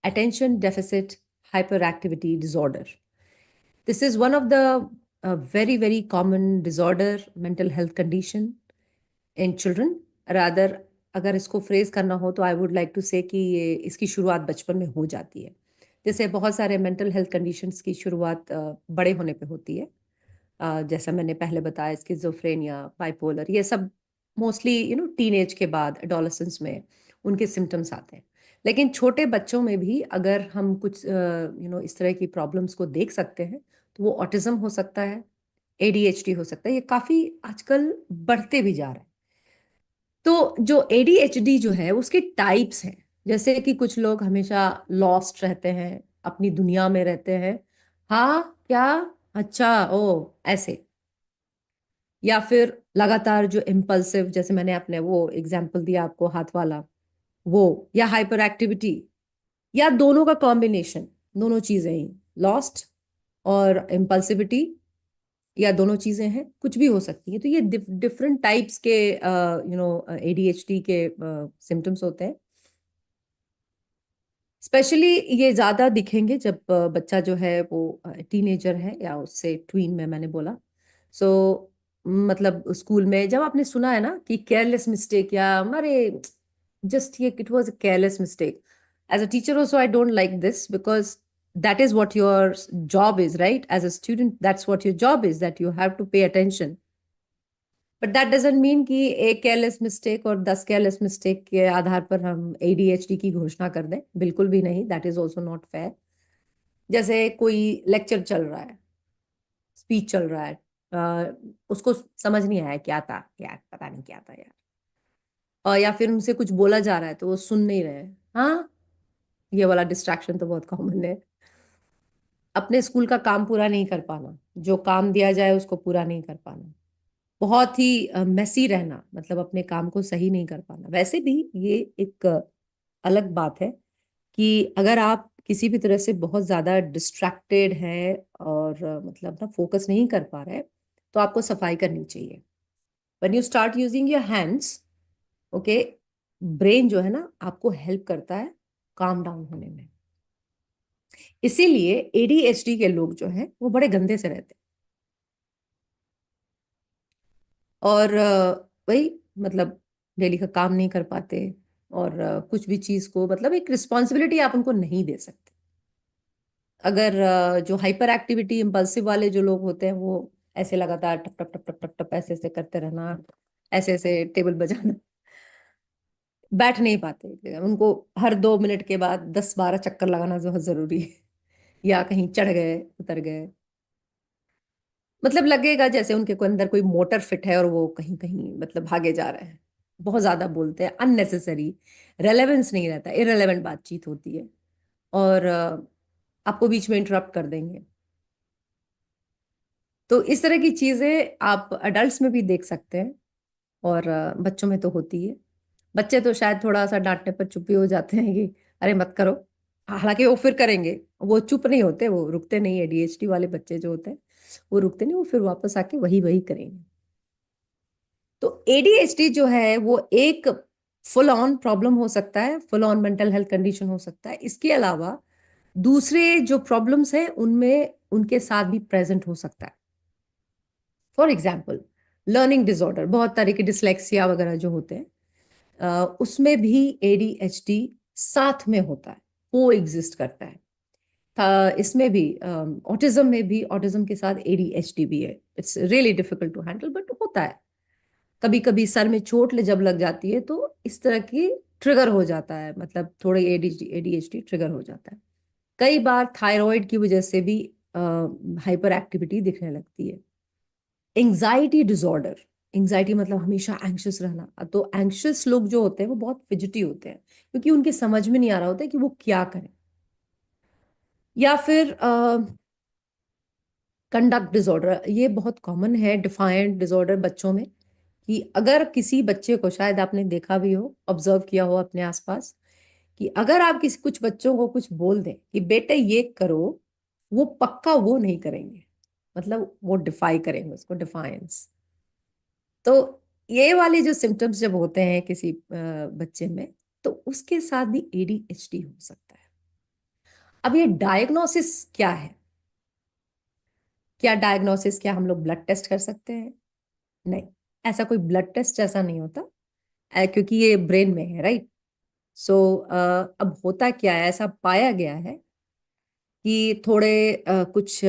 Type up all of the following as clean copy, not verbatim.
attention deficit hyperactivity disorder. This is one of the very, very common disorder, mental health condition in children. Rather, अगर इसको phrase करना हो तो I would like to से कि ये इसकी शुरुआत बचपन में हो जाती है। जैसे बहुत सारे मेंटल हेल्थ कंडीशंस की शुरुआत बड़े होने पे होती है। जैसा मैंने पहले बताया, स्किज़ोफ्रेनिया, बाइपोलर, ये सब मोस्टली टीनेज के बाद एडोलेसेंस में उनके सिम्टम्स आते हैं। लेकिन छोटे बच्चों में भी अगर हम कुछ इस तरह की प्रॉब्लम्स को देख सकते हैं, तो वो ऑटिज्म हो सकता है, एडीएचडी हो सकता है। ये काफ़ी आजकल बढ़ते भी जा रहे हैं। तो जो एडीएचडी जो है उसके टाइप्स हैं। जैसे कि कुछ लोग हमेशा लॉस्ट रहते हैं, अपनी दुनिया में रहते हैं। हाँ, क्या, अच्छा, ओ, ऐसे। या फिर लगातार जो इम्पल्सिव, जैसे मैंने अपने वो एग्जाम्पल दिया आपको, हाथ वाला, वो, या हाइपर एक्टिविटी, या दोनों का कॉम्बिनेशन, दोनों चीजें ही, लॉस्ट और इम्पल्सिविटी, या दोनों चीजें हैं, कुछ भी हो सकती है। तो ये डिफरेंट टाइप्स के एडीएचडी के सिम्टम्स होते हैं। स्पेशली ये ज्यादा दिखेंगे जब बच्चा जो है वो टीनेजर है, या उससे ट्वीन में मैंने बोला। सो मतलब स्कूल में जब आपने सुना है ना कि केयरलेस मिस्टेक, या अरे जस्ट ये it was a careless mistake, as a teacher also I don't like this, because that is what your job is, right? As a student, that's what your job is, that you have to pay attention. But that doesn't mean कि एक careless mistake और 10 careless mistake के आधार पर हम ADHD की घोषणा कर दें, बिल्कुल भी नहीं। That is also not fair. जैसे कोई लेक्चर चल रहा है, स्पीच चल रहा है, उसको समझ नहीं आया क्या था यार, पता नहीं क्या था यार, और या फिर उनसे कुछ बोला जा रहा है तो वो सुन नहीं रहे हैं। हाँ, ये वाला डिस्ट्रैक्शन तो बहुत कॉमन है। अपने स्कूल का काम पूरा नहीं कर पाना, जो काम दिया जाए उसको पूरा नहीं कर पाना, बहुत ही मेसी रहना, मतलब अपने काम को सही नहीं कर पाना। वैसे भी ये एक अलग बात है कि अगर आप किसी भी तरह से बहुत ज्यादा डिस्ट्रैक्टेड हैं और मतलब ना फोकस नहीं कर पा रहे हैं, तो आपको सफाई करनी चाहिए। When you start using your hands, okay, brain जो है ना आपको हेल्प करता है काम डाउन होने में। इसीलिए एडीएचडी के लोग जो हैं वो बड़े गंदे से रहते हैं। और वही, मतलब डेली का काम नहीं कर पाते, और कुछ भी चीज को मतलब एक रिस्पॉन्सिबिलिटी आप उनको नहीं दे सकते। अगर जो हाइपर एक्टिविटी इम्पल्सिव वाले जो लोग होते हैं, वो ऐसे लगातार टप टप टप टप टप टप ऐसे ऐसे करते रहना, ऐसे ऐसे टेबल बजाना, बैठ नहीं पाते। उनको हर 2 मिनट के बाद 10-12 चक्कर लगाना बहुत जरूरी है, या कहीं चढ़ गए, उतर गए, मतलब लगेगा जैसे उनके को अंदर कोई मोटर फिट है और वो कहीं कहीं मतलब भागे जा रहे हैं। बहुत ज्यादा बोलते हैं, अननेसेसरी, रेलेवेंस नहीं रहता, इरेलेवेंट बातचीत होती है, और आपको बीच में इंटरप्ट कर देंगे। तो इस तरह की चीजें आप अडल्ट्स में भी देख सकते हैं, और बच्चों में तो होती है। बच्चे तो शायद थोड़ा सा डांटने पर चुप ही हो जाते हैं कि अरे मत करो, हालांकि वो फिर करेंगे। वो चुप नहीं होते, वो रुकते नहीं। एडीएचडी वाले बच्चे जो होते हैं वो रुकते नहीं, वो फिर वापस आके वही वही करेंगे। तो एडीएचडी जो है वो एक फुल ऑन प्रॉब्लम हो सकता है, full on mental health condition हो सकता है। इसके अलावा दूसरे जो प्रॉब्लम्स हैं उनमें उनके साथ भी प्रेजेंट हो सकता है। फॉर एग्जाम्पल, लर्निंग डिसऑर्डर, बहुत तरह के डिसलेक्सिया वगैरह जो होते हैं, उसमें भी एडीएचडी साथ में होता है, को एग्जिस्ट करता है। इसमें भी ऑटिज्म में भी, ऑटिज्म के साथ एडीएचडी भी है। It's really difficult to handle, but होता है। कभी कभी सर में चोट जब लग जाती है तो इस तरह की ट्रिगर हो जाता है, मतलब थोड़े एडीएचडी ट्रिगर हो जाता है। कई बार थायराइड की वजह से भी हाइपर एक्टिविटी दिखने लगती है। एंजाइटी डिसऑर्डर, एंजाइटी मतलब हमेशा एंग्शियस रहना। तो एंग्शियस लोग जो होते हैं वो बहुत फिजिटी होते हैं, क्योंकि उनके समझ में नहीं आ रहा होता है कि वो क्या करें। या फिर कंडक्ट डिसऑर्डर, ये बहुत कॉमन है, डिफाइंट डिसऑर्डर बच्चों में। कि अगर किसी बच्चे को, शायद आपने देखा भी हो, ऑब्जर्व किया हो अपने आसपास, कि अगर आप किसी कुछ बच्चों को कुछ बोल दें कि बेटे ये करो, वो पक्का वो नहीं करेंगे, मतलब वो डिफाई करेंगे उसको, डिफायंस। तो ये वाले जो सिम्टम्स जब होते हैं किसी बच्चे में, तो उसके साथ भी एडीएचडी हो सकता है। अब ये डायग्नोसिस क्या है? क्या डायग्नोसिस, क्या हम लोग ब्लड टेस्ट कर सकते हैं? नहीं, ऐसा कोई ब्लड टेस्ट जैसा नहीं होता, क्योंकि ये ब्रेन में है, राइट? सो अब होता क्या है, ऐसा पाया गया है कि थोड़े कुछ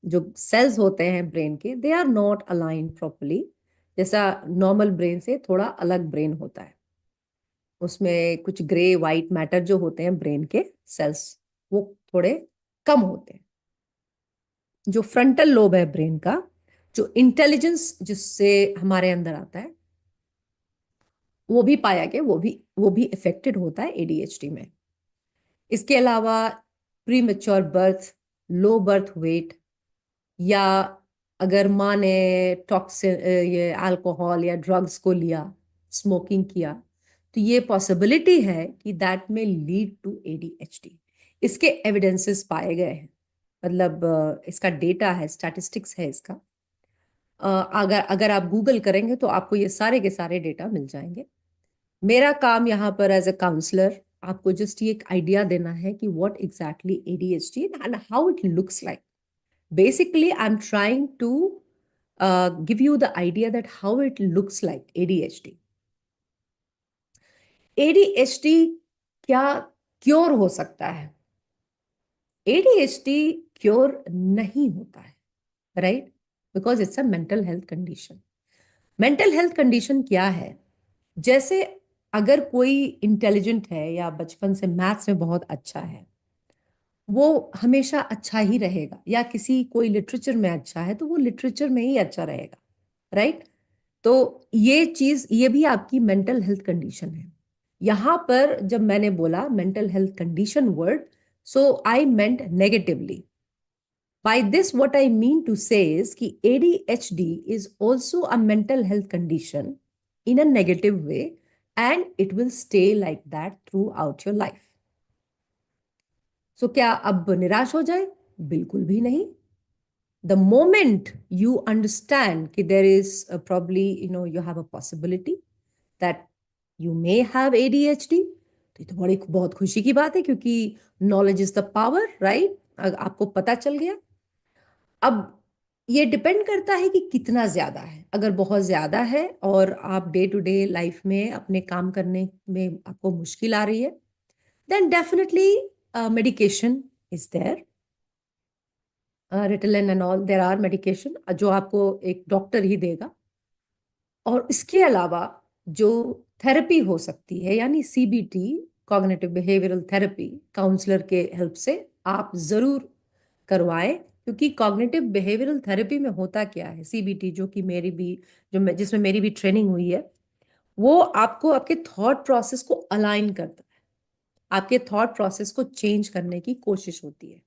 जो सेल्स होते हैं ब्रेन के, they are not aligned properly. जैसा नॉर्मल ब्रेन से थोड़ा अलग ब्रेन होता है, उसमें कुछ ग्रे वाइट मैटर जो होते हैं ब्रेन के सेल्स, वो थोड़े कम होते हैं। जो फ्रंटल लोब है ब्रेन का, जो इंटेलिजेंस जिससे हमारे अंदर आता है, वो भी पाया गया, वो भी इफेक्टेड होता है एडीएचडी में। इसके अलावा pre mature birth, low birth weight, या अगर माँ ने टॉक्सिन, ये अल्कोहल या ड्रग्स को लिया, स्मोकिंग किया, तो ये पॉसिबिलिटी है कि दैट में लीड टू एडीएचडी। इसके एविडेंसेस पाए गए हैं, मतलब इसका डेटा है, स्टैटिस्टिक्स है इसका। अगर अगर आप गूगल करेंगे तो आपको ये सारे के सारे डेटा मिल जाएंगे। मेरा काम यहाँ पर एज अ काउंसलर आपको जस्ट ये एक आइडिया देना है कि what exactly ADHD and how it looks like. Basically, I'm trying to give you the idea that how it looks like ADHD. ADHD क्या क्योर हो सकता है? ADHD क्योर नहीं होता है, right? Because it's a mental health condition. Mental health condition क्या है? जैसे अगर कोई इंटेलिजेंट है या बचपन से मैथ्स में बहुत अच्छा है, वो हमेशा अच्छा ही रहेगा, या किसी कोई लिटरेचर में अच्छा है तो वो लिटरेचर में ही अच्छा रहेगा, राइट? तो ये चीज, ये भी आपकी मेंटल हेल्थ कंडीशन है। यहां पर जब मैंने बोला mental health condition word, so I meant negatively. By this what I mean to say is कि ADHD is also a mental health condition in a negative way, and it will stay like that throughout your life. So क्या अब निराश हो जाए? बिल्कुल भी नहीं। The moment you understand कि there is probably you have a possibility that you may have ADHD, तो ये तो बड़ी बहुत खुशी की बात है, क्योंकि knowledge is the power, right? आपको पता चल गया। अब ये डिपेंड करता है कि कितना ज्यादा है। अगर बहुत ज्यादा है और आप डे टू डे लाइफ में अपने काम करने में आपको मुश्किल आ रही है, then definitely medication is there, Ritalin and all, there are medication जो आपको एक डॉक्टर ही देगा। और इसके अलावा जो थेरेपी हो सकती है, यानी CBT, cognitive behavioural therapy, counsellor के हेल्प से आप जरूर करवाएं। क्योंकि कॉग्निटिव बिहेवियरल थेरेपी में होता क्या है, सीबीटी जो कि मेरी भी, जिसमें मेरी भी ट्रेनिंग हुई है, वो आपको आपके थॉट प्रोसेस को अलाइन करता है, आपके थॉट प्रोसेस को चेंज करने की कोशिश होती है,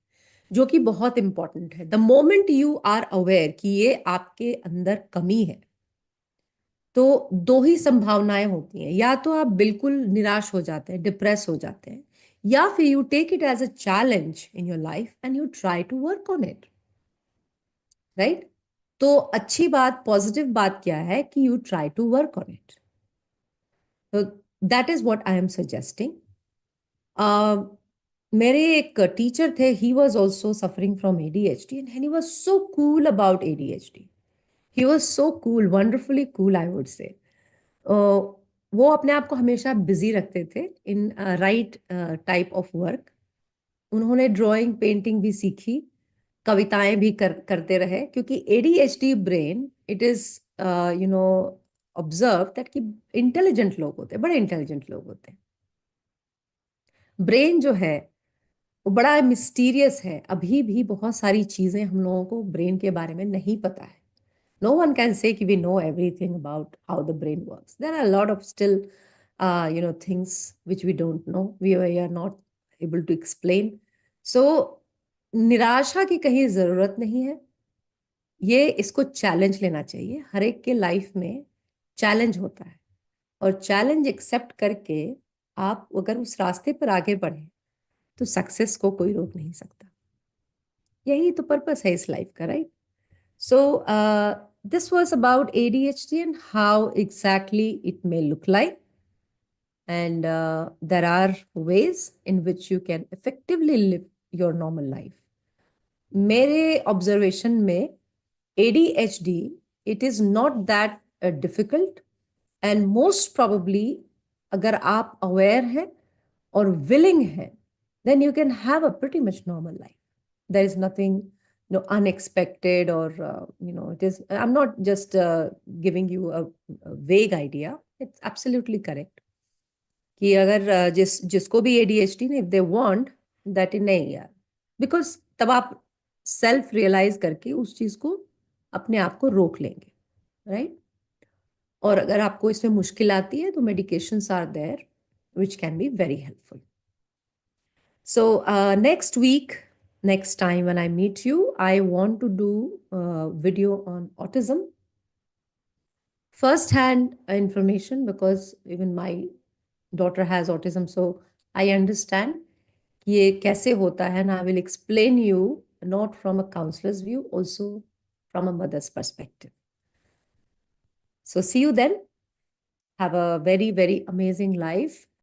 जो कि बहुत इंपॉर्टेंट है। The moment you are aware कि ये आपके अंदर कमी है, तो दो ही संभावनाएं होती हैं, या तो आप बिल्कुल निराश हो जाते हैं, डिप्रेस हो जाते हैं, या फिर you take it as a challenge in your life and you try to work on it, right? तो अच्छी बात, पॉजिटिव बात क्या है कि you try to work on it. तो that is what I am suggesting. मेरे एक टीचर थे, he was also suffering from ADHD and he was so cool about ADHD. He was so cool, wonderfully cool I would say. वो अपने आप को हमेशा busy रखते थे in right type of work. उन्होंने ड्राइंग पेंटिंग भी सीखी, कविताएं भी करते रहे, क्योंकि ADHD brain, it is you know observe that कि इंटेलिजेंट लोग होते हैं, बड़े इंटेलिजेंट लोग होते हैं। ब्रेन जो है वो बड़ा मिस्टीरियस है, अभी भी बहुत सारी चीजें हम लोगों को ब्रेन के बारे में नहीं पता है। No one can say कि we know everything about how the brain works. There are a lot of still, things which we don't know. We are not able to explain. So, निराशा की कहीं जरूरत नहीं है। ये इसको चैलेंज लेना चाहिए। हर एक के लाइफ में चैलेंज होता है, और चैलेंज एक्सेप्ट करके आप अगर उस रास्ते पर आगे बढ़े, तो सक्सेस को कोई रोक नहीं सकता। यही तो पर्पस है इस लाइफ का, right? So, this was about ADHD and how exactly it may look like. and there are ways in which you can effectively live your normal life. मेरे ऑब्जर्वेशन में ADHD, it is not that difficult, and most probably अगर आप aware हैं और willing हैं, then you can have a pretty much normal life. There is nothing, unexpected, or it is. I'm not just giving you a vague idea. It's absolutely correct. कि अगर जिसको भी ADHD ने, if they want that, नहीं यार, because तब आप self realise करके उस चीज को अपने आप को रोक लेंगे, राइट? और अगर आपको इसमें मुश्किल आती है तो medications are there which can be very helpful. So next week, next time when I meet you, I want to do a video on autism, first hand information, because even my daughter has autism, so I understand कि ये कैसे होता है, and I will explain you not from a counselor's view, also from a mother's perspective. So see you then. Have a very, very amazing life.